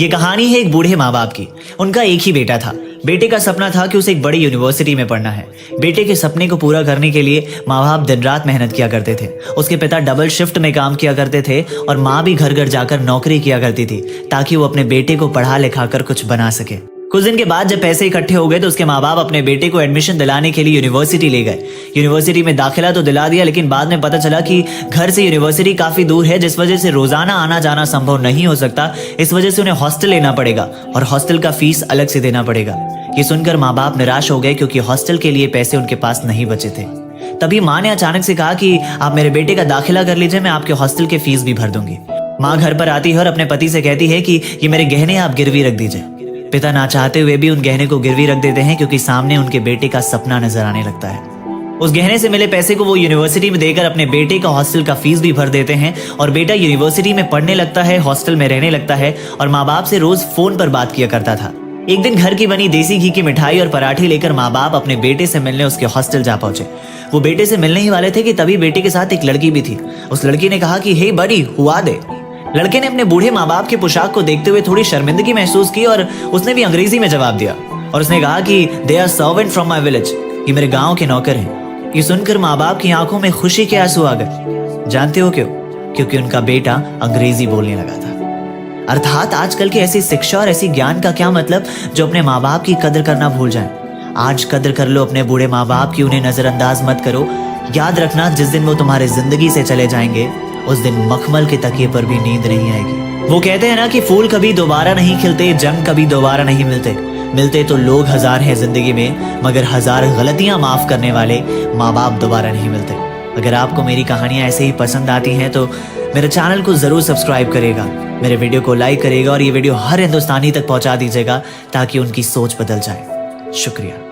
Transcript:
ये कहानी है एक बूढ़े माँ बाप की। उनका एक ही बेटा था। बेटे का सपना था कि उसे एक बड़ी यूनिवर्सिटी में पढ़ना है। बेटे के सपने को पूरा करने के लिए माँ बाप दिन रात मेहनत किया करते थे। उसके पिता डबल शिफ्ट में काम किया करते थे और माँ भी घर घर जाकर नौकरी किया करती थी ताकि वो अपने बेटे को पढ़ा लिखा कर कुछ बना सके। कुछ दिन के बाद जब पैसे इकट्ठे हो गए तो उसके माँ बाप अपने बेटे को एडमिशन दिलाने के लिए यूनिवर्सिटी ले गए। यूनिवर्सिटी में दाखिला तो दिला दिया, लेकिन बाद में पता चला कि घर से यूनिवर्सिटी काफी दूर है, जिस वजह से रोजाना आना जाना संभव नहीं हो सकता। इस वजह से उन्हें हॉस्टल लेना पड़ेगा और हॉस्टल का फीस अलग से देना पड़ेगा। ये सुनकर माँ बाप निराश हो गए क्योंकि हॉस्टल के लिए पैसे उनके पास नहीं बचे थे। तभी माँ ने अचानक से कहा कि आप मेरे बेटे का दाखिला कर लीजिए, मैं आपके हॉस्टल की फीस भी भर दूंगी। माँ घर पर आती है और अपने पति से कहती है कि ये मेरे गहने आप गिरवी रख दीजिए। पिता ना चाहते हुए भी उन गहने को गिरवी रख देते हैं क्योंकि सामने उनके बेटे का सपना नजर आने लगता है। उस गहने से मिले पैसे को वो यूनिवर्सिटी में देकर अपने बेटे का हॉस्टल का फीस भी भर देते हैं और बेटा यूनिवर्सिटी में पढ़ने लगता है, हॉस्टल में रहने लगता है और माँ बाप से रोज फोन पर बात किया करता था। एक दिन घर की बनी देसी घी की मिठाई और पराठे लेकर माँ बाप अपने बेटे से मिलने उसके हॉस्टल जा पहुंचे। वो बेटे से मिलने ही वाले थे कि तभी बेटे के साथ एक लड़की भी थी। उस लड़की ने कहा कि हे बड़ी, हुआ दे। लड़के ने अपने बूढ़े माँ बाप के पोशाक को देखते हुए थोड़ी शर्मिंदगी महसूस की और उसने भी अंग्रेजी में जवाब दिया और उसने कहा कि they are servant from my village, ये मेरे गांव के नौकर हैं। ये सुनकर माँ बाप की आंखों में खुशी के आंसू आ गए। जानते हो क्यों? क्योंकि उनका बेटा अंग्रेजी बोलने लगा था। अर्थात आजकल की ऐसी शिक्षा और ऐसी ज्ञान का क्या मतलब जो अपने माँ बाप की कदर करना भूल जाए। आज कदर कर लो अपने बूढ़े माँ बाप की, उन्हें नजरअंदाज मत करो। याद रखना, जिस दिन वो तुम्हारे जिंदगी से चले जाएंगे उस दिन मखमल के तकिए पर भी नींद नहीं आएगी। वो कहते हैं ना कि फूल कभी दोबारा नहीं खिलते, जंग कभी दोबारा नहीं मिलते। मिलते तो लोग हजार हैं जिंदगी में, मगर हजार गलतियां माफ करने वाले माँ बाप दोबारा नहीं मिलते। अगर आपको मेरी कहानियां ऐसे ही पसंद आती हैं तो मेरे चैनल को जरूर सब्सक्राइब करेगा, मेरे वीडियो को लाइक करेगा और ये वीडियो हर हिंदुस्तानी तक पहुंचा दीजिएगा ताकि उनकी सोच बदल जाए। शुक्रिया।